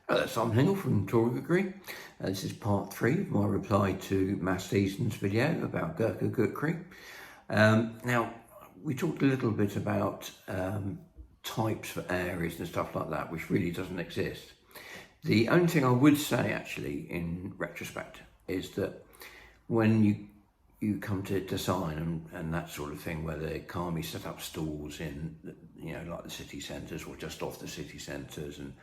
Hello, I'm Hengel from Tora Kukri. This is part 3 of my reply to Master Easton's video about Gurkha Kukri. Now, we talked a little bit about types for areas and stuff like that, which really doesn't exist. The only thing I would say, actually, in retrospect, is that when you come to design and that sort of thing, where the Kami set up stalls in, like the city centres or just off the city centres, and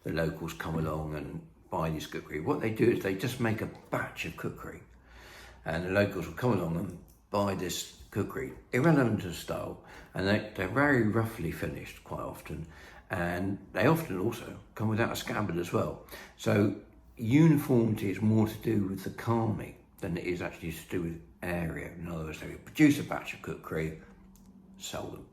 the locals come along and buy this kukri. What they do is they just make a batch of kukri, and the locals will come along and buy this kukri, irrelevant to style, and they're very roughly finished quite often, and they often also come without a scabbard as well. So uniformity is more to do with the Kami than it is actually to do with area. In other words, they produce a batch of kukri, sell them.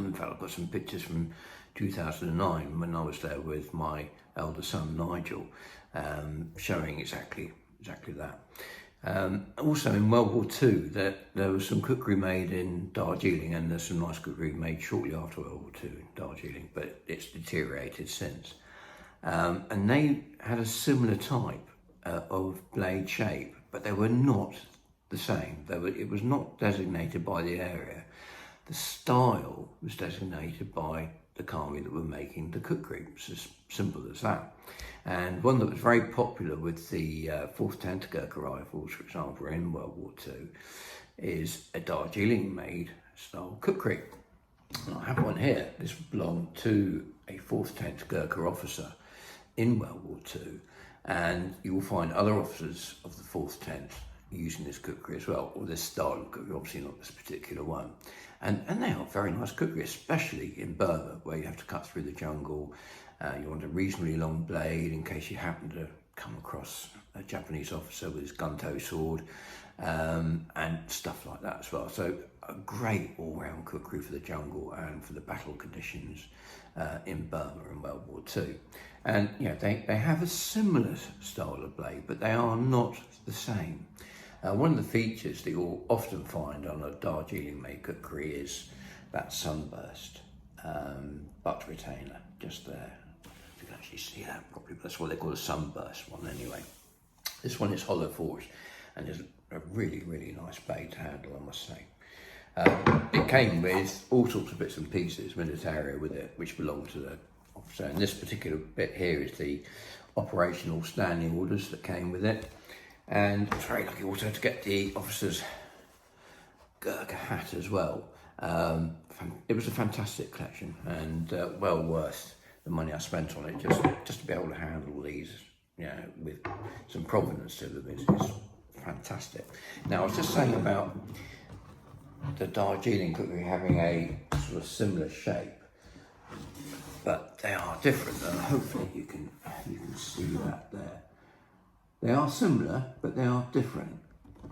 In fact, I've got some pictures from 2009 when I was there with my elder son Nigel, showing exactly that. Also in World War II, there was some kukri made in Darjeeling, and there's some nice kukri made shortly after World War II in Darjeeling, but it's deteriorated since. And they had a similar type of blade shape, but they were not the same. It was not designated by the area. The style was designated by the Kami that were making the kukri. It's as simple as that. And one that was very popular with the 4th 10th Gurkha rifles, for example, in World War II, is a Darjeeling made style kukri. And I have one here. This belonged to a 4th 10th Gurkha officer in World War II, and you will find other officers of the 4th 10th using this kukri as well, or this style of kukri, obviously not this particular one. And they are very nice kukri, especially in Burma, where you have to cut through the jungle. You want a reasonably long blade in case you happen to come across a Japanese officer with his gun-toe sword, and stuff like that as well. So a great all-round kukri for the jungle and for the battle conditions in Burma in World War II. And they have a similar style of blade, but they are not the same. One of the features that you'll often find on a Darjeeling made kukri is that sunburst butt retainer just there. You can actually see that properly, but that's what they call a sunburst one anyway. This one is hollow forged and is a really, really nice blade to handle, I must say. It came with all sorts of bits and pieces, militaria with it, which belonged to the officer. And this particular bit here is the operational standing orders that came with it. And I was very lucky also to get the officer's Gurkha hat as well. It was a fantastic collection, and well worth the money I spent on it, just to be able to handle these, with some provenance to them is fantastic. Now, I was just saying about the Darjeeling kukri having a sort of similar shape, but they are different, and hopefully you can see that there. They are similar, but they are different.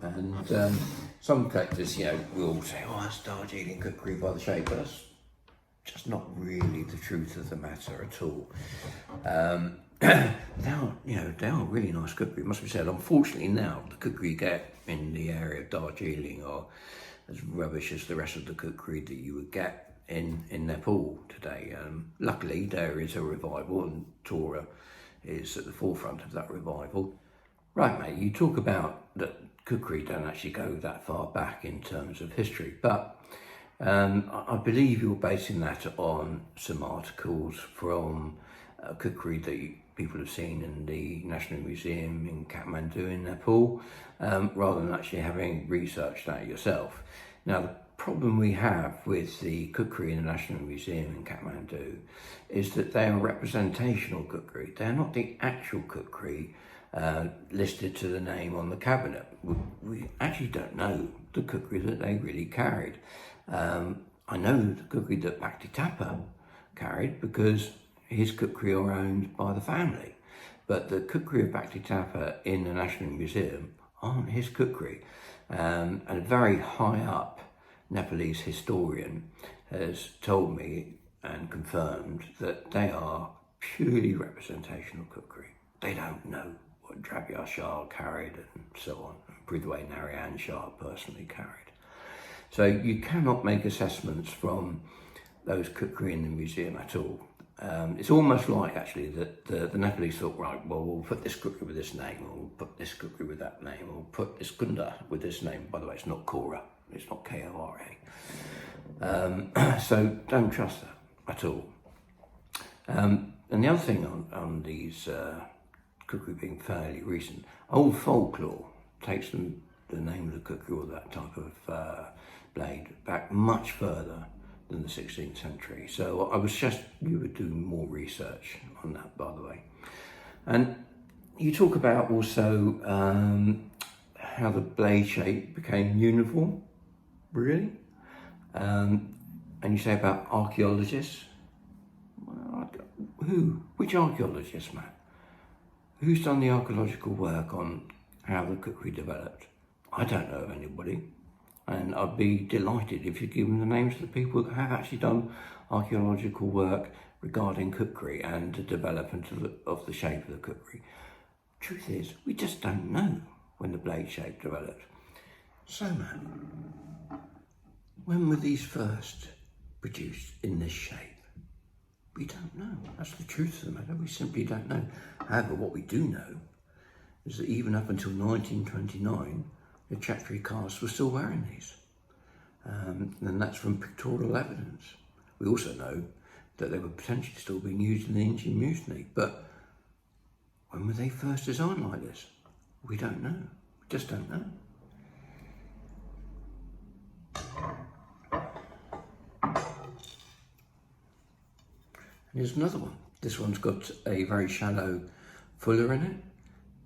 And some collectors, will say, "Oh, that's Darjeeling kukri by the shape," but that's just not really the truth of the matter at all. They are really nice kukri, it must be said. Unfortunately, now the kukri you get in the area of Darjeeling are as rubbish as the rest of the kukri that you would get in Nepal today. Luckily, there is a revival, and Tora is at the forefront of that revival. Right, mate, you talk about that kukri don't actually go that far back in terms of history, but I believe you're basing that on some articles from kukri that people have seen in the National Museum in Kathmandu in Nepal, rather than actually having researched that yourself. Now, the problem we have with the kukri in the National Museum in Kathmandu is that they are representational kukri. They're not the actual kukri listed to the name on the cabinet. We actually don't know the kukri that they really carried. I know the kukri that Bhakti Tapa carried because his kukri are owned by the family, but the kukri of Bhakti Tapa in the National Museum aren't his kukri. And a very high up Nepalese historian has told me and confirmed that they are purely representational kukri. They don't know what Drabyar Shah carried and so on, Prithway Narayan Shah personally carried. So you cannot make assessments from those kukri in the museum at all. It's almost like actually that the Nepalese thought, right, well, we'll put this kukri with this name, or we'll put this kukri with that name, or we'll put this kunda with this name. By the way, it's not Kora, it's not Kora. So don't trust that at all. And the other thing on these kukri being fairly recent, old folklore takes the name of the kukri or that type of blade back much further than the 16th century. So we were doing more research on that, by the way. And you talk about also how the blade shape became uniform, really? And you say about archaeologists. Well, which archaeologists, Matt? Who's done the archaeological work on how the kukri developed? I don't know of anybody. And I'd be delighted if you give them the names of the people that have actually done archaeological work regarding kukri and the development of the shape of the kukri. Truth is, we just don't know when the blade shape developed. So, man, when were these first produced in this shape? We don't know. That's the truth of the matter. We simply don't know. However, what we do know is that even up until 1929, the Chatri castes were still wearing these. And that's from pictorial evidence. We also know that they were potentially still being used in the Indian Mutiny. But when were they first designed like this? We don't know. We just don't know. Here's another one. This one's got a very shallow fuller in it.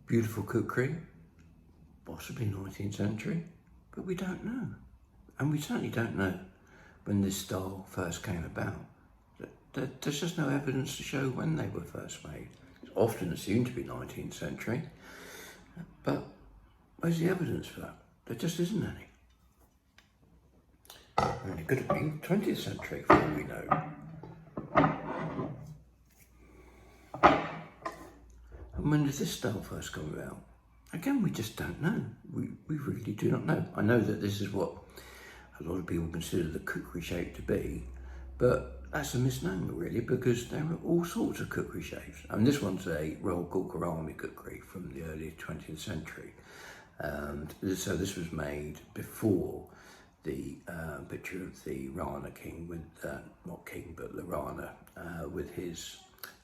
Beautiful kukri. Possibly 19th century, but we don't know. And we certainly don't know when this style first came about. There's just no evidence to show when they were first made. It's often assumed to be 19th century, but where's the evidence for that? There just isn't any. And it could have been 20th century for all we know. And when did this style first come about? Again, we just don't know. We really do not know. I know that this is what a lot of people consider the kukri shape to be, but that's a misnomer really, because there are all sorts of kukri shapes. And this one's a Royal Gurkha Army kukri from the early 20th century. So this was made before the picture of the Rana king with, not king, but the Rana with his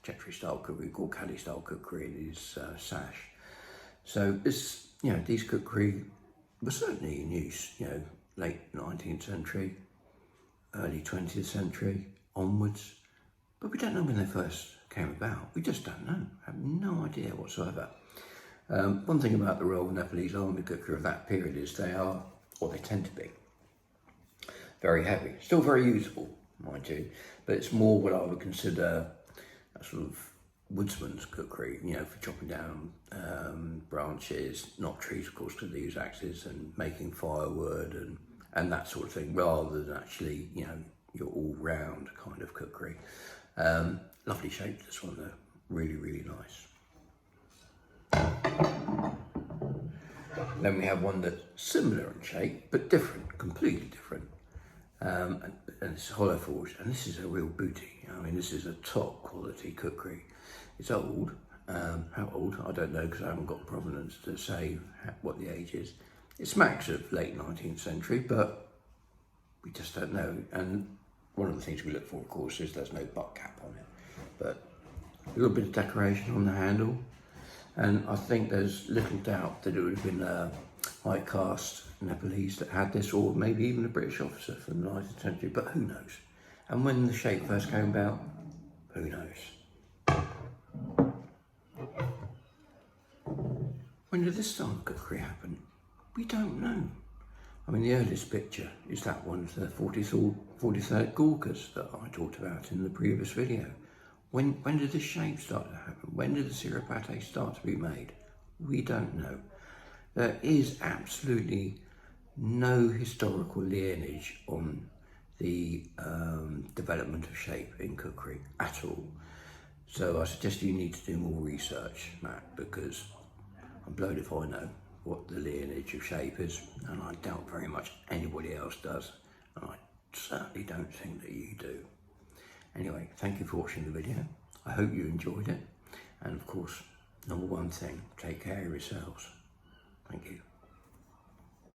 Chetri style kukri, Gurkhali style kukri in his sash. So this, these kukri were certainly in use, late 19th century, early 20th century onwards, but we don't know when they first came about. We just don't know. I have no idea whatsoever. One thing about the Royal Nepalese Army kukri of that period is they are, or they tend to be, very heavy. Still very usable, mind you, but it's more what I would consider a sort of woodsman's kukri, for chopping down branches, not trees, of course, because they use axes, and making firewood and that sort of thing, rather than actually, your all-round kind of kukri. Lovely shape, this one though, really, really nice. Then we have one that's similar in shape, but different, completely different. And it's hollow forged, and this is a real booty. This is a top quality kukri. It's old. How old? I don't know, because I haven't got provenance to say what the age is. It smacks of late 19th century, but we just don't know. And one of the things we look for, of course, is there's no butt cap on it. But a little bit of decoration on the handle. And I think there's little doubt that it would have been a high caste Nepalese that had this, or maybe even a British officer from the 19th century, but who knows? And when the shape first came about, who knows? When did this style of kukri happen? We don't know. The earliest picture is that one of the 43rd Gurkhas that I talked about in the previous video. When did this shape start to happen? When did the sirapate start to be made? We don't know. There is absolutely no historical lineage on the development of shape in kukri at all. So I suggest you need to do more research, Matt, because I'm blowed if I know what the lineage of shape is, and I doubt very much anybody else does, and I certainly don't think that you do. Anyway, thank you for watching the video. I hope you enjoyed it. And of course, number one thing, take care of yourselves. Thank you.